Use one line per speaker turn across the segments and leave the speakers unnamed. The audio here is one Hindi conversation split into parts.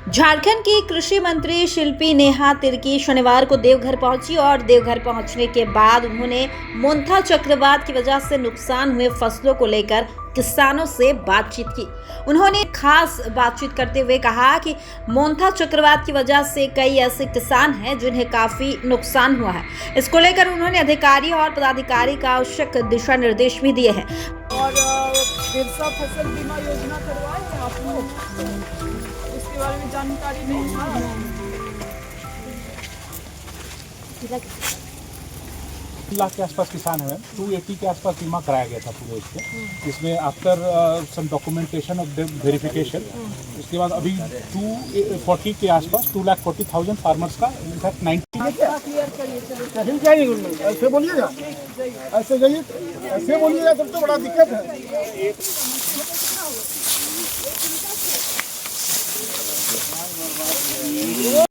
झारखंड की कृषि मंत्री शिल्पी नेहा तिर्की शनिवार को देवघर पहुंची और देवघर पहुंचने के बाद उन्होंने मोंथा चक्रवात की वजह से नुकसान हुए फसलों को लेकर किसानों से बातचीत की। उन्होंने खास बातचीत करते हुए कहा कि मोंथा चक्रवात की वजह से कई ऐसे किसान हैं जिन्हें काफी नुकसान हुआ है। इसको लेकर उन्होंने अधिकारी और पदाधिकारी का आवश्यक दिशा निर्देश भी दिए हैं।
और बिरसा फसल बीमा योजना करवाए हैं आप लोग, उसके बारे में जानकारी नहीं है।
लाख के आसपास किसान है, 280 के आसपास बीमा कराया गया था पूरे इसके। इसमें after some documentation of verification, उसके बाद अभी 240 के आसपास 2,40,000 फार्मर्स का इनफैक्ट 90
ऐसे बोलिएगा, ऐसे जाइए, ऐसे बोलिएगा तब तो बड़ा दिक्कत है।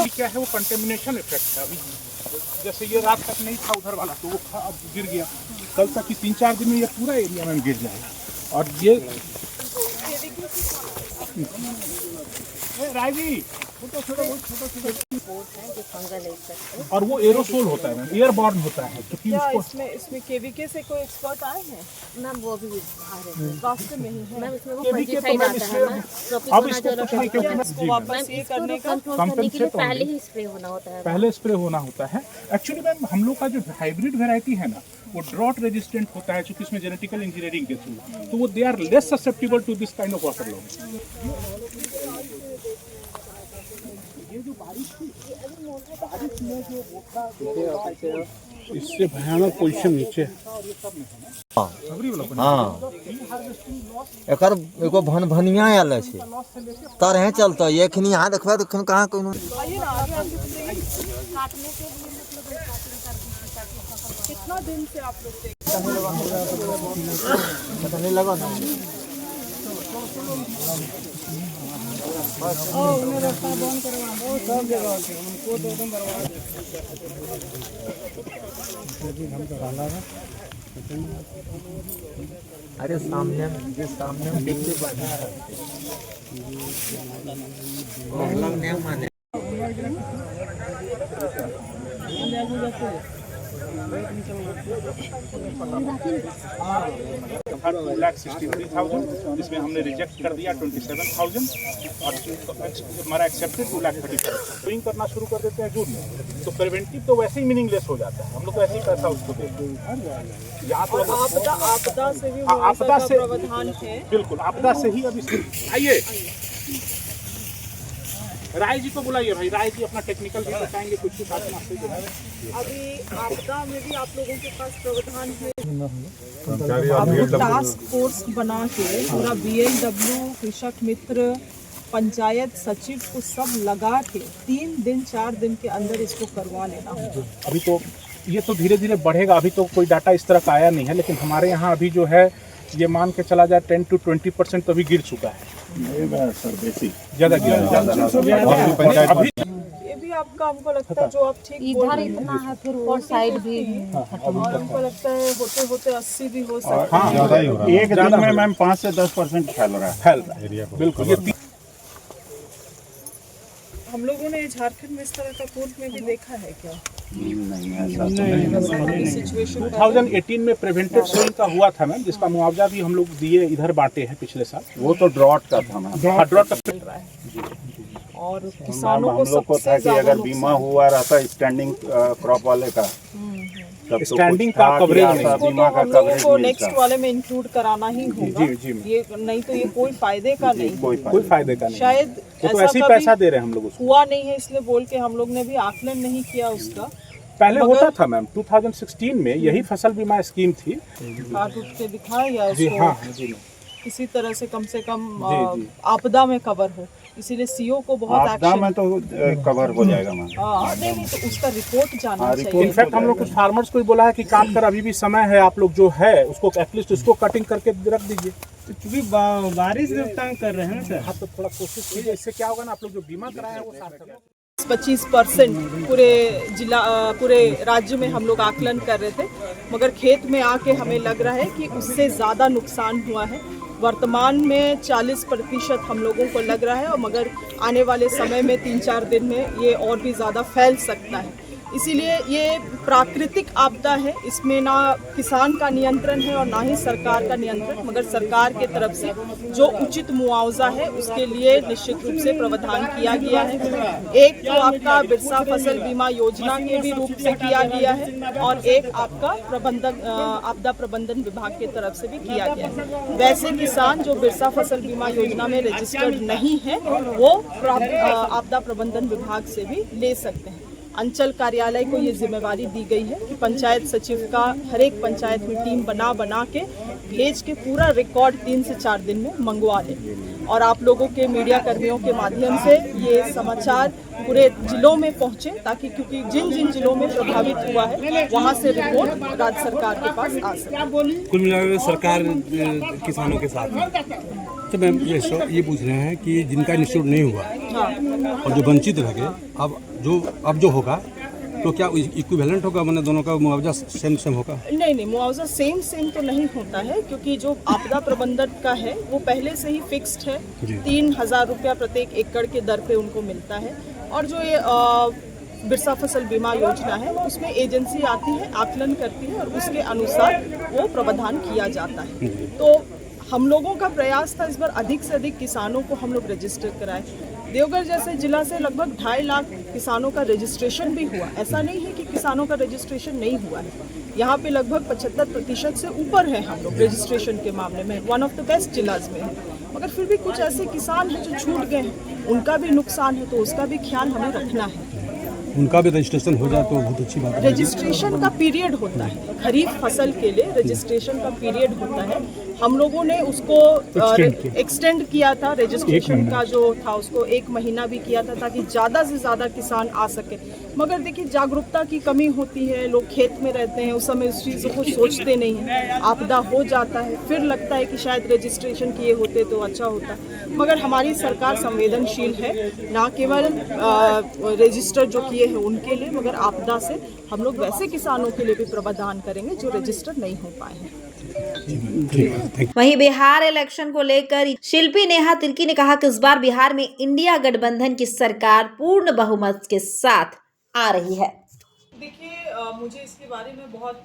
क्या है वो कंटेमिनेशन इफेक्ट है। अभी जैसे ये रात तक नहीं था उधर वाला, तो वो अब गिर गया। कल तक की 3-4 दिन में ये पूरा एरिया में गिर जाएगा। और ये राजी और वो एरोसोल होता है, एयरबॉर्न होता है। तो
क्या इसमें केवीके से कोई एक्सपर्ट आए हैं?
मैम वो भी आ रहे हैं।
रास्ते में ही है।
मैम इसमें वो
केवीके
फंजीसाइड
तो
आता है।
अब इसको कुछ नहीं, क्योंकि
इसको वापस ये करने का
कंट्रोल करने के लिए पहले ही स्प्रे होना होता है।
पहले स्प्रे होना होता है। एक्चुअली मैम हम लोग का जो हाइब्रिड वेराइटी है ना, वो ड्रॉट रेजिस्टेंट होता है, क्योंकि इसमें जेनेटिकल इंजीनियरिंग के थ्रू, तो वो they are less susceptible to this kind of water loss. ये जो बारिश थी, बारिश में जो
इससे भयानक पोजीशन नीचे।
हाँ, एकर एगो भनिया आयल छै, तरहे चलता एखनी यहाँ देखबे तो कहाँ कोनो
आइए ना आगे काटने के लिए कितना दिन से आप लोग
नहीं लगा ना।
उन्हें रास्ता बंद करवा दो, सब जगह उनको तो एकदम बर्बाद।
अरे सामने देखते माने
$2,63,000, जिसमें हमने रिजेक्ट कर दिया 27,000 और हमारा एक्सेप्टेड 2,30,000। स्विंग करना शुरू कर देते हैं जून में, तो प्रिवेंटिव तो वैसे ही मीनिंगलेस हो जाता है। हम लोग तो ऐसे ही पैसा उसको देते हैं। यहाँ तो
आपदा से भी
आपदा से
प्रावधान है।
बिल्कुल आपदा से ही। अभी आइए राय जी को बुलाइए। भाई राय जी अपना टेक्निकल भी बताएंगे कुछ कुछ।
अभी आपदा में भी आप लोगों के पास प्रावधान है। आप लोग टास्क फोर्स बना के पूरा BLW, कृषक मित्र, पंचायत सचिव को सब लगा के 3 दिन 4 दिन के अंदर इसको करवा लेना होगा।
अभी तो ये तो धीरे धीरे बढ़ेगा। अभी तो कोई डाटा इस तरह का आया नहीं है, लेकिन हमारे यहाँ अभी जो है ये मान के चला जाए 10 to 20% तो अभी गिर चुका है। ज़्यादा अभी
ये भी आपका हमको लगता है जो आप ठीक
इधर इतना है, फिर वो साइड भी
और हमको लगता है होते होते 80 भी हो सकता है।
हाँ,
एक दिन में मैम 5 से 10% फैल रहा है।
बिल्कुल।
हम लोगों ने झारखंड में इस तरह का कोर्ट में भी देखा है क्या? सिचुएशन
2018 में प्रिवेंटेड सोइंग का हुआ था मैम, जिसका मुआवजा भी हम लोग दिए, इधर बांटे हैं पिछले साल।
वो तो ड्रॉट का था मैम।
ड्रॉट का
और किसानों
हम लोग को था कि अगर बीमा हुआ रहता स्टैंडिंग क्रॉप वाले का, तब तो
स्टैंडिंग
कुछ
का
था
कवरेज
कि
नहीं।
ऐसा बीमा का
हम लोगों
कवरेज
को
मिलता।
नेक्स्ट वाले में इंक्लूड कराना ही होगा।
जी
ये नहीं तो ये कोई फायदे का नहीं।
कोई फायदे का नहीं।
शायद
वो तो
ऐसा
ऐसे ही
कभी
पैसा दे रहे हैं हम लोग उसको।
हुआ नहीं है, इसलिए बोल के हम लोग ने भी आकलन नहीं किया उसका।
पहले होता था मैम, 2016 में यही फसल बीमा स्कीम थी।
हाथ उठ के दिखाए या
जी
उसको
हाँ जी।
किसी तरह से कम
जी।
आपदा में कवर हो, इसीलिए सीओ को बहुत
आपदा में तो कवर हो जाएगा मैम।
नहीं तो उसका रिपोर्ट जाना चाहिए।
इनफैक्ट हम लोग कुछ फार्मर्स को भी बोला है कि काम कर, अभी भी समय है, आप लोग जो है उसको एटलीस्ट उसको कटिंग करके रख दीजिए।
क्योंकि बारिश में तंग कर रहे हैं ना सर।
हाँ, तो थोड़ा कोशिश कीजिए। इससे क्या होगा ना, आप लोग जो बीमा कराया है वो साफ करें।
25% पूरे राज्य में हम लोग आकलन कर रहे थे, मगर खेत में आके हमें लग रहा है कि उससे ज़्यादा नुकसान हुआ है। वर्तमान में 40% हम लोगों को लग रहा है, और मगर आने वाले समय में 3-4 दिन में ये और भी ज़्यादा फैल सकता है। इसीलिए ये प्राकृतिक आपदा है, इसमें ना किसान का नियंत्रण है और ना ही सरकार का नियंत्रण, मगर सरकार के तरफ से जो उचित मुआवजा है उसके लिए निश्चित रूप से प्रावधान किया गया है। एक तो आपका बिरसा फसल बीमा योजना के भी रूप से किया गया है, और एक आपका आपदा प्रबंधन विभाग की तरफ से भी किया गया है। वैसे किसान जो बिरसा फसल बीमा योजना में रजिस्टर्ड नहीं है वो आपदा प्रबंधन विभाग से भी ले सकते हैं। अंचल कार्यालय को ये जिम्मेवारी दी गई है कि पंचायत सचिव का हर एक पंचायत में टीम बना के भेज के पूरा रिकॉर्ड 3 से 4 दिन में मंगवा लें, और आप लोगों के मीडिया कर्मियों के माध्यम से ये समाचार पूरे जिलों में पहुंचे, ताकि क्योंकि जिन जिन जिलों में प्रभावित हुआ है वहां से रिपोर्ट राज्य सरकार के पास आ सके।
कुल मिलाकर सरकार किसानों के साथ है। तो मैम ये पूछ रहे हैं कि जिनका इंस्टीट्यूट नहीं हुआ और जो वंचित रह गए, अब जो होगा तो क्या इक्विवेलेंट होगा, मतलब दोनों का मुआवजा सेम होगा?
नहीं, मुआवजा सेम तो नहीं होता है, क्योंकि जो आपदा प्रबंधन का है वो पहले से ही फिक्स्ड है। 3,000 रुपया प्रत्येक एकड़ के दर पे उनको मिलता है, और जो ये बिरसा फसल बीमा योजना है उसमें एजेंसी आती है, आकलन करती है, और उसके अनुसार वो प्रावधान किया जाता है। तो हम लोगों का प्रयास था इस बार अधिक से अधिक किसानों को हम लोग रजिस्टर कराएं। देवघर जैसे जिला से लगभग 2.5 लाख किसानों का रजिस्ट्रेशन भी हुआ। ऐसा नहीं है कि किसानों का रजिस्ट्रेशन नहीं हुआ है, यहाँ पे लगभग 75% से ऊपर है हम लोग रजिस्ट्रेशन के मामले में, वन ऑफ द बेस्ट जिलाज में है। मगर फिर भी कुछ ऐसे किसान हैं जो छूट गए हैं, उनका भी नुकसान है, तो उसका भी ख्याल हमें रखना है।
उनका भी रजिस्ट्रेशन हो जाए तो बहुत अच्छी बात है।
रजिस्ट्रेशन का पीरियड होता है, खरीफ फसल के लिए रजिस्ट्रेशन का पीरियड होता है। हम लोगों ने उसको एक्सटेंड किया था, रजिस्ट्रेशन का जो था उसको 1 महीना भी किया था, ताकि ज़्यादा से ज़्यादा किसान आ सके। मगर देखिए जागरूकता की कमी होती है, लोग खेत में रहते हैं, उस समय उस चीज़ों को सोचते नहीं हैं, आपदा हो जाता है, फिर लगता है कि शायद रजिस्ट्रेशन किए होते तो अच्छा होता। मगर हमारी सरकार संवेदनशील है, ना केवल रजिस्टर जो किए हैं उनके लिए, मगर आपदा से हम लोग वैसे किसानों के लिए भी प्रावधान करेंगे जो रजिस्टर नहीं हो पाए हैं।
वहीं बिहार इलेक्शन को लेकर शिल्पी नेहा तिर्की ने कहा कि इस बार बिहार में इंडिया गठबंधन की सरकार पूर्ण बहुमत के साथ आ रही है।
देखिए, मुझे इसके बारे में बहुत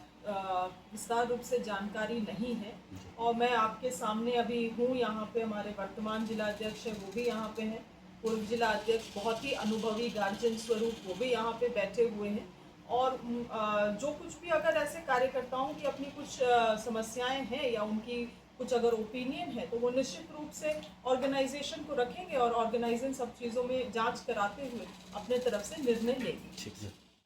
विस्तार रूप से जानकारी नहीं है, और मैं आपके सामने अभी हूँ। यहाँ पे हमारे वर्तमान जिला अध्यक्ष है, वो भी यहाँ पे हैं। पूर्व जिला अध्यक्ष बहुत ही अनुभवी गार्जियन स्वरूप, वो भी यहाँ पे बैठे हुए हैं। और जो कुछ भी अगर ऐसे कार्यकर्ताओं की अपनी कुछ समस्याएं हैं या उनकी कुछ अगर ओपिनियन है, तो वो निश्चित रूप से ऑर्गेनाइजेशन को रखेंगे, और ऑर्गेनाइजेशन सब चीज़ों में जांच कराते हुए अपने तरफ से निर्णय लेगी।